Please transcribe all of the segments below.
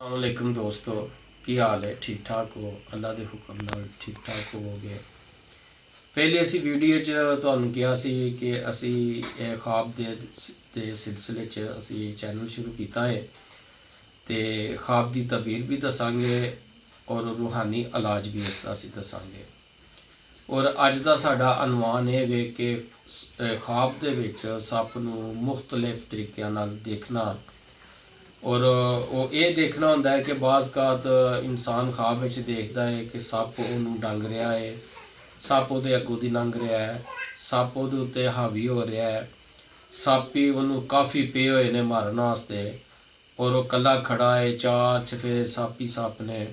अस्सलामुअलैकुम दोस्तों, की हाल है? ठीक ठाक हो? अल्लाह के हुक्म नाल ठीक ठाक होवोगे। पहले असी वीडियो तुहानूं कहा सी कि असी ख्वाब दे सिलसिले च असी चैनल शुरू किया है तो ख्वाब की तबीर भी दसांगे और रूहानी इलाज भी इसका असी दसांगे। और अज का साडा अनवान यह वे कि ख्वाब दे विच सप नूं मुख्तलिफ तरीक़िਆਂ नाल देखना और वो ये देखना होंदा है कि बाज़ इंसान ख्वाब में देखता है कि सप उन्होंने डंग रहा है, सप वो अगों दी लंघ रहा है, सप वो उत्ते हावी हो रहा है, सप ही उन्होंने काफ़ी पे हुए ने मारन वास्ते और वो कला खड़ा है, चार चफेरे सप ही सप ने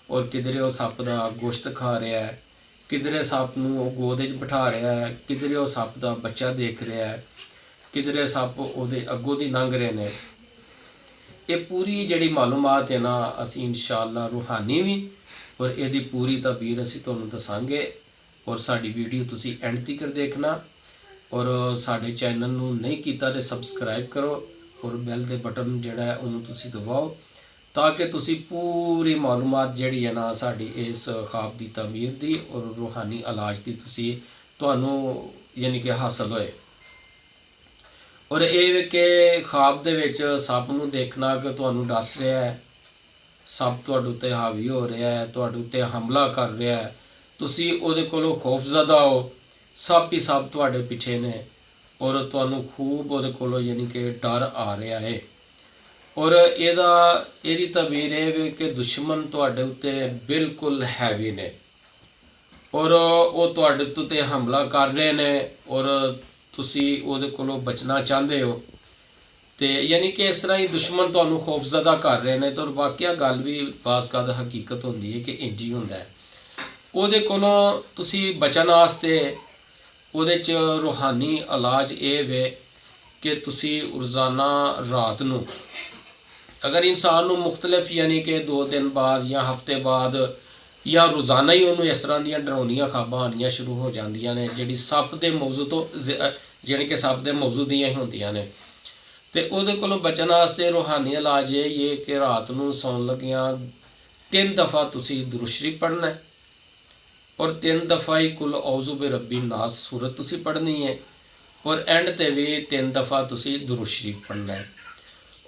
और किधरे वो सप का गोश्त खा रहा है, किधरे सप नूं गोद च बिठा रहा है, किधरे वो सप का बच्चा देख रहा है, किधरे सप वो अगों दी लंघ रहे हैं। ये पूरी जिहड़ी मालूमात है ना असी इंशाअल्लाह रूहानी भी और यदी पूरी तबीर असी तुहानूं दसांगे। और साडी वीडियो तुसी एंड तक देखना और साडे चैनल नूं नहीं कीता ते सबसक्राइब करो और बैल दे बटन जिहड़ा है उहनूं तुसी दबाओ ताकि तुसी पूरी मालूमात जिहड़ी है ना साडी इस ख्वाब दी तमीर दी और रूहानी इलाज दी तुसी तुहानूं यानी कि हासिल होए। और ये कि ख्वाब दे विच सप नूं देखना कि तुहानूं डस रहा है, सप तुहाडे उत्ते हावी हो रहा है, तुहाडे उत्ते हमला कर रहा है, तुसी उहदे कोलों खौफजदा हो, सप ही सप तुहाडे पिछे ने और तुहानूं खूब उहदे कोलों यानी कि डर आ रहा है। और इहदी तबीर ये कि दुश्मन तुहाडे उत्ते बिल्कुल हैवी ने और वो तुहाडे उत्ते हमला कर रहे हैं और तुसी उहदे कोलों बचना चाहते हो तो यानी कि इस तरह ही दुश्मन तुहानूं खौफजदा कर रहे हैं। तो वाकया गल भी बाज़ हकीकत होंदी है कि इंज ही हुंदा है। उहदे कोलों तुसी बचन वास्ते उहदे च रूहानी इलाज ये वे कि तुसी रोज़ाना रात नूं अगर इंसान नूं मुख्तलिफ यानी कि 2 दिन बाद या हफ्ते बाद या रोज़ाना ही उन्होंने इस तरह ਦੀਆਂ डरावनियां ख्वाबां आनियां शुरू हो जांदियां ने जिहड़ी सप दे मौजू तो जिहड़ी कि सप दे मौजू दियां ही होंदियां ने। ते उहदे कोलों बचन वास्ते रूहानी इलाज ये कि रात नूं सौण लगियां 3 दफ़ा तुसी दुरूद शरीफ पढ़ना है और 3 दफ़ा ही कुल औज़ु बि रब्बी नास सूरत तुसी पढ़नी है और एंड ते भी 3 दफ़ा तुसी दुरूद शरीफ पढ़ना है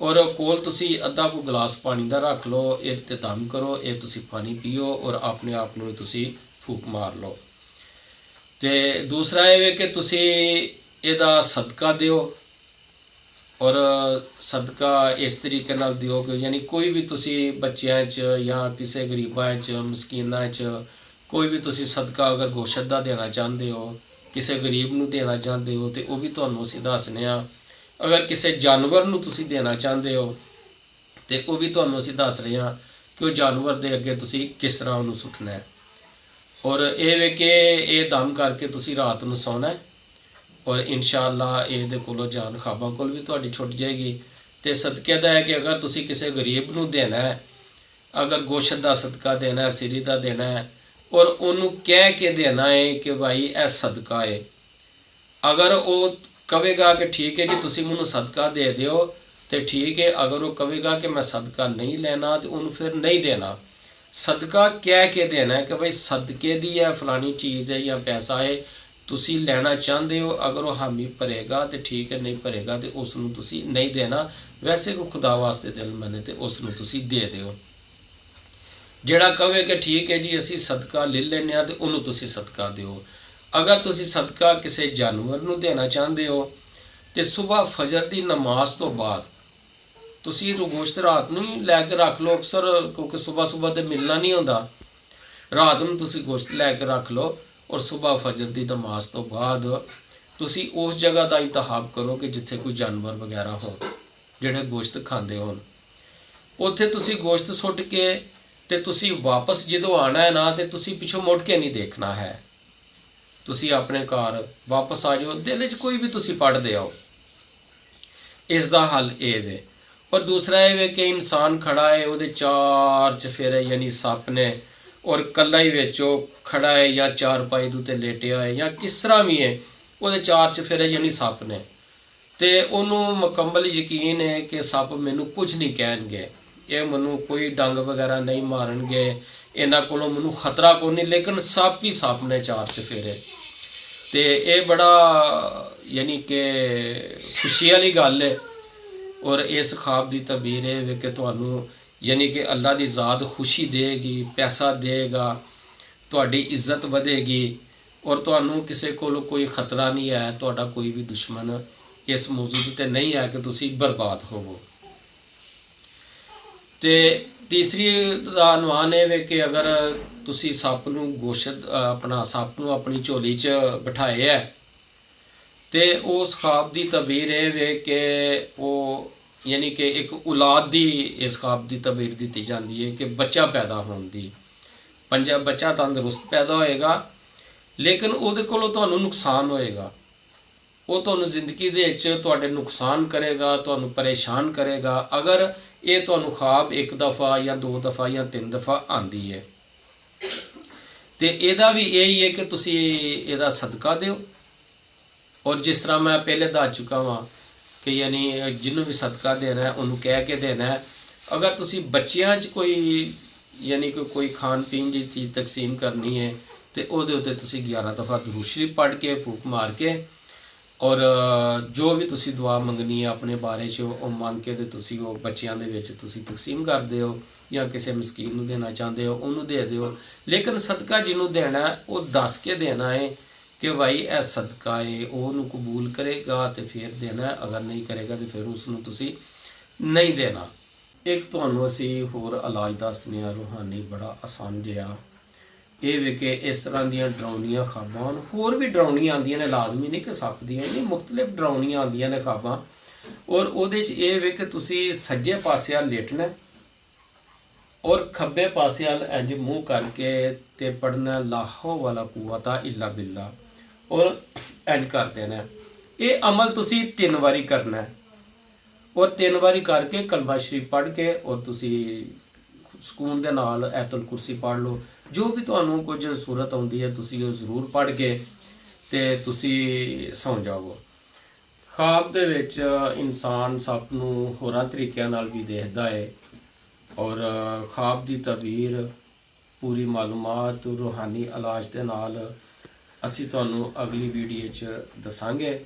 और कोल तुसी अद्धा को गिलास पानी का रख लो, एक ते दम करो, एक तुसी पानी पियो और अपने आप नूं तुसी फूक मार लो। ते दूसरा ये कि तुसी इहदा सदका दिओ और सदका इस तरीके नाल दिओ कि यानी कोई भी तुसी बच्चियां च या किसी गरीबां च मस्कीनां च कोई भी तुसी सदका अगर गोश्त दा देना चाहते हो, किसी गरीब नूं देना चाहते हो तो वह भी तुहानूं असीं दसने आ। अगर किसी जानवर नूं तुसी देना चाहते हो तो वह भी तुहानूं असीं दस रहे हैं कि वह जानवर दे अगे तुसी किस तरह उन्होंने सुटना है। और ये वे कि ये दम करके तुसी रात नूं सौना है और इंशाअल्लाह ये कोलों जान ख्वाबां कोल भी तुहाडी छुट जाएगी। तो सदके दा है कि अगर तुसी किसी गरीब नूं देना है, अगर गोश्त दा सदका देना है, सिरी दा देना है और उन्होंने कह के देना है कि भाई यह सदका है। अगर वो कहेगा कि ठीक है जी तुसी मैनूं सदका दे दिओ तो ठीक है, अगर वो कहेगा कि मैं सदका नहीं लेना तो उन्होंने फिर नहीं देना। सदका कह के देना है कि भाई सदके दी है फलानी चीज़ है या पैसा है तुसी लेना चाहते हो, अगर वो हामी भरेगा तो ठीक है, नहीं भरेगा तो उसनूं तुसी नहीं देना। वैसे को खुदा वास्ते दिल मने तो उसनूं तुसी दे दिओ। जिहड़ा कहे कि ठीक है जी असी सदका ले लेने तो उन्होंने तुसी सदका दिओ। अगर तुसी सदका किसी जानवर नूं देना चाहते हो तो सुबह फजर की नमाज तो बाद तुसी गोश्त रात नूं ही लैके रख लो, अक्सर क्योंकि सुबह सुबह तो मिलना नहीं होंदा, रात नूं तुसी गोश्त लैके रख लो और सुबह फजर की नमाज तो बाद तुसी उस जगह का इंतखाब करो कि जिथे कोई जानवर वगैरह हो जिहड़े गोश्त खांदे होण, उत्थे तुसी गोश्त सुट के ते तुसी वापस जदों आना है ना तो तुसी पिछों मुड़ के नहीं देखना है, तुसी अपने घर वापस आ जाओ, दिल च कोई भी तुसी पढ़दे आओ। इसका हल ये वे। और दूसरा ये वे कि इंसान खड़ा है वो 4 चफेरे यानी सप ने और कला ही विचों खड़ा है या चारपाई दे उत्ते लेटिया है या किस तरह भी है वो 4 चफेरे यानी सप ने तो उन्होंने मुकम्मल यकीन है कि सप मैनू कुछ नहीं कहणगे ਇਹ ਮੈਨੂੰ ਕੋਈ ਡੰਗ ਵਗੈਰਾ ਨਹੀਂ ਮਾਰਨਗੇ, ਇਹਨਾਂ ਕੋਲੋਂ ਮੈਨੂੰ ਖਤਰਾ ਕੋਈ ਨਹੀਂ, ਲੇਕਿਨ ਸੱਪ ਹੀ ਸੱਪ ਨੇ ਚਾਰ ਚਫੇਰੇ। ਤੇ ਇਹ ਬੜਾ ਯਾਨੀ ਕਿ ਖੁਸ਼ੀ ਵਾਲੀ ਗੱਲ ਹੈ। ਔਰ ਇਸ ਖਾਬ ਦੀ ਤਬੀਰ ਇਹ ਵੇ ਕਿ ਤੁਹਾਨੂੰ ਯਾਨੀ ਕਿ ਅੱਲਾ ਦੀ ਜ਼ਾਤ ਖੁਸ਼ੀ ਦੇਗੀ, ਪੈਸਾ ਦੇਗਾ, ਤੁਹਾਡੀ ਇੱਜ਼ਤ ਵਧੇਗੀ, ਔਰ ਤੁਹਾਨੂੰ ਕਿਸੇ ਕੋਲੋਂ ਕੋਈ ਖਤਰਾ ਨਹੀਂ ਹੈ, ਤੁਹਾਡਾ ਕੋਈ ਵੀ ਦੁਸ਼ਮਣ ਇਸ ਮੌਜੂਦ ਤੇ ਨਹੀਂ ਹੈ ਕਿ ਤੁਸੀਂ ਬਰਬਾਦ ਹੋਵੋ। ਤੇ ਤੀਸਰੀ ਦਾ ਅਨੁਮਾਨ ਇਹ ਵੇ ਕਿ ਅਗਰ ਤੁਸੀਂ ਸੱਪ ਨੂੰ ਸੱਪ ਨੂੰ ਆਪਣੀ ਝੋਲੀ 'ਚ ਬਿਠਾਏ ਹੈ ਤੇ ਉਸ ਖਾਬ ਦੀ ਤਬੀਰ ਇਹ ਵੇ ਕਿ ਉਹ ਯਾਨੀ ਕਿ ਇੱਕ ਔਲਾਦ ਦੀ ਇਸ ਖਾਬ ਦੀ ਤਬੀਰ ਦਿੱਤੀ ਜਾਂਦੀ ਹੈ ਕਿ ਬੱਚਾ ਪੈਦਾ ਹੋਣ ਦੀ। ਬੱਚਾ ਤੰਦਰੁਸਤ ਪੈਦਾ ਹੋਏਗਾ, ਲੇਕਿਨ ਉਹਦੇ ਕੋਲੋਂ ਤੁਹਾਨੂੰ ਨੁਕਸਾਨ ਹੋਏਗਾ। ਉਹ ਤੁਹਾਨੂੰ ਜ਼ਿੰਦਗੀ ਦੇ ਵਿੱਚ ਤੁਹਾਡੇ ਨੁਕਸਾਨ ਕਰੇਗਾ, ਤੁਹਾਨੂੰ ਪਰੇਸ਼ਾਨ ਕਰੇਗਾ ਅਗਰ ਇਹ ਤੁਹਾਨੂੰ ਖਾਬ ਇੱਕ ਦਫਾ ਜਾਂ ਦੋ ਦਫਾ ਜਾਂ ਤਿੰਨ ਦਫਾ ਆਂਦੀ ਹੈ। ਤੇ ਇਹਦਾ ਵੀ ਇਹੀ ਹੈ ਕਿ ਤੁਸੀਂ ਇਹਦਾ ਸਦਕਾ ਦਿਓ। ਔਰ ਜਿਸ ਤਰ੍ਹਾਂ ਮੈਂ ਪਹਿਲੇ ਦੱਸ ਚੁੱਕਾ ਹਾਂ ਕਿ ਯਾਨੀ ਜਿਹਨੂੰ ਵੀ ਸਦਕਾ ਦੇਣਾ ਹੈ ਉਹਨੂੰ ਕਹਿ ਕੇ ਦੇਣਾ ਹੈ। ਅਗਰ ਤੁਸੀਂ ਬੱਚਿਆਂ 'ਚ ਕੋਈ ਯਾਨੀ ਕਿ ਕੋਈ ਖਾਣ ਪੀਣ ਦੀ ਚੀਜ਼ ਤਕਸੀਮ ਕਰਨੀ ਹੈ ਤੇ ਉਹਦੇ ਉੱਤੇ ਤੁਸੀਂ 11 ਦਫਾ ਦਰੂਦ ਸ਼ਰੀਫ ਪੜ੍ਹ ਕੇ ਫੂਕ ਮਾਰ ਕੇ ਔਰ ਜੋ ਵੀ ਤੁਸੀਂ ਦੁਆ ਮੰਗਣੀ ਹੈ ਆਪਣੇ ਬਾਰੇ 'ਚ ਉਹ ਮੰਗ ਕੇ ਤੇ ਤੁਸੀਂ ਉਹ ਬੱਚਿਆਂ ਦੇ ਵਿੱਚ ਤੁਸੀਂ ਤਕਸੀਮ ਕਰਦੇ ਹੋ ਜਾਂ ਕਿਸੇ ਮਸਕੀਨ ਨੂੰ ਦੇਣਾ ਚਾਹੁੰਦੇ ਹੋ ਉਹਨੂੰ ਦੇ ਦਿਓ। ਲੇਕਿਨ ਸਦਕਾ ਜਿਹਨੂੰ ਦੇਣਾ ਉਹ ਦੱਸ ਕੇ ਦੇਣਾ ਹੈ ਕਿ ਭਾਈ ਇਹ ਸਦਕਾ ਹੈ, ਉਹਨੂੰ ਕਬੂਲ ਕਰੇਗਾ ਤੇ ਫਿਰ ਦੇਣਾ, ਅਗਰ ਨਹੀਂ ਕਰੇਗਾ ਤੇ ਫਿਰ ਉਸ ਨੂੰ ਤੁਸੀਂ ਨਹੀਂ ਦੇਣਾ। ਇੱਕ ਤੁਹਾਨੂੰ ਅਸੀਂ ਹੋਰ ਇਲਾਜ ਦੱਸਦੇ ਹਾਂ ਰੂਹਾਨੀ, ਬੜਾ ਆਸਾਨ ਜਿਹਾ। ਇਹ ਵੇ ਕਿ ਇਸ ਤਰ੍ਹਾਂ ਦੀਆਂ ਡਰਾਉਣੀਆਂ ਖਾਬਾਂ ਹੋਰ ਵੀ ਡਰਾਉਣੀਆਂ ਆਉਂਦੀਆਂ ਨੇ, ਲਾਜ਼ਮੀ ਨਹੀਂ ਕਿ ਸੱਪ ਦੀਆਂ, ਨਹੀਂ ਮੁਖਤਲਿਫ ਡਰਾਉਣੀਆਂ ਆਉਂਦੀਆਂ ਨੇ ਖਾਬਾਂ। ਔਰ ਉਹਦੇ 'ਚ ਇਹ ਵੇ ਕਿ ਤੁਸੀਂ ਸੱਜੇ ਪਾਸੇ ਵੱਲ ਲੇਟਣਾ ਔਰ ਖੱਬੇ ਪਾਸੇ ਵੱਲ ਇੰਜ ਮੂੰਹ ਕਰਕੇ ਤੇ ਪੜ੍ਹਨਾ ਲਾ ਹੌਲਾ ਕੁਵਤਾ ਇਲਾ ਬਿੱਲਾ ਔਰ ਇੰਜ ਕਰ ਦੇਣਾ। ਇਹ ਅਮਲ ਤੁਸੀਂ 3 ਵਾਰੀ ਕਰਨਾ ਔਰ 3 ਵਾਰੀ ਕਰਕੇ ਕਲਮਾ ਸ਼ਰੀਫ ਪੜ੍ਹ ਕੇ ਔਰ ਤੁਸੀਂ ਸਕੂਨ ਦੇ ਨਾਲ ਐਤੁਲ ਕੁਰਸੀ ਪੜ੍ਹ ਲਓ। ਜੋ ਵੀ ਤੁਹਾਨੂੰ ਕੁਝ ਸੂਰਤ ਆਉਂਦੀ ਹੈ ਤੁਸੀਂ ਉਹ ਜ਼ਰੂਰ ਪੜ੍ਹ ਕੇ ਤੇ ਤੁਸੀਂ ਸੌਂ ਜਾਵੋ। ਖਾਬ ਦੇ ਵਿੱਚ ਇਨਸਾਨ ਸੱਪ ਨੂੰ ਹੋਰਾਂ ਤਰੀਕਿਆਂ ਨਾਲ ਵੀ ਦੇਖਦਾ ਹੈ ਔਰ ਖਾਬ ਦੀ ਤਬੀਰ ਪੂਰੀ ਮਾਲੂਮਾਤ ਰੂਹਾਨੀ ਇਲਾਜ ਦੇ ਨਾਲ ਅਸੀਂ ਤੁਹਾਨੂੰ ਅਗਲੀ ਵੀਡੀਓ 'ਚ ਦੱਸਾਂਗੇ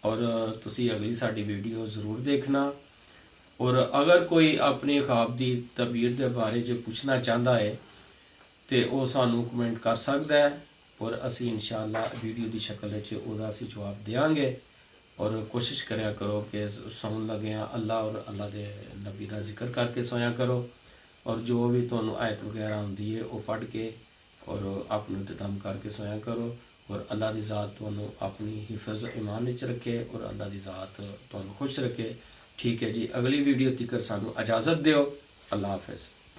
ਔਰ ਤੁਸੀਂ ਅਗਲੀ ਸਾਡੀ ਵੀਡੀਓ ਜ਼ਰੂਰ ਦੇਖਣਾ। ਔਰ ਅਗਰ ਕੋਈ ਆਪਣੀ ਖਾਬ ਦੀ ਤਬੀਰ ਦੇ ਬਾਰੇ 'ਚ ਪੁੱਛਣਾ ਚਾਹੁੰਦਾ ਹੈ ਤੇ ਉਹ ਸਾਨੂੰ ਕਮੈਂਟ ਕਰ ਸਕਦਾ ਹੈ ਔਰ ਅਸੀਂ ਇਨਸ਼ਾਅੱਲਾ ਵੀਡੀਓ ਦੀ ਸ਼ਕਲ ਵਿੱਚ ਉਹਦਾ ਅਸੀਂ ਜਵਾਬ ਦੇਵਾਂਗੇ। ਔਰ ਕੋਸ਼ਿਸ਼ ਕਰਿਆ ਕਰੋ ਕਿ ਸੌਣ ਲੱਗਿਆਂ ਅੱਲਾ ਔਰ ਅੱਲਾ ਦੇ ਨਬੀ ਦਾ ਜ਼ਿਕਰ ਕਰਕੇ ਸੋਇਆ ਕਰੋ ਔਰ ਜੋ ਵੀ ਤੁਹਾਨੂੰ ਆਇਤ ਵਗੈਰਾ ਹੁੰਦੀ ਹੈ ਉਹ ਪੜ੍ਹ ਕੇ ਔਰ ਆਪਣੇ ਉੱਤੇ ਦਮ ਕਰਕੇ ਸੋਇਆ ਕਰੋ ਔਰ ਅੱਲਾ ਦੀ ਜ਼ਾਤ ਤੁਹਾਨੂੰ ਆਪਣੀ ਹਿਫਜ਼ ਇਮਾਨ ਵਿੱਚ ਰੱਖੇ ਔਰ ਅੱਲਾ ਦੀ ਜ਼ਾਤ ਤੁਹਾਨੂੰ ਖੁਸ਼ ਰੱਖੇ। ਠੀਕ ਹੈ ਜੀ, ਅਗਲੀ ਵੀਡੀਓ ਤੱਕ ਸਾਨੂੰ ਇਜਾਜ਼ਤ ਦਿਓ। ਅੱਲਾ ਹਾਫਿਜ਼।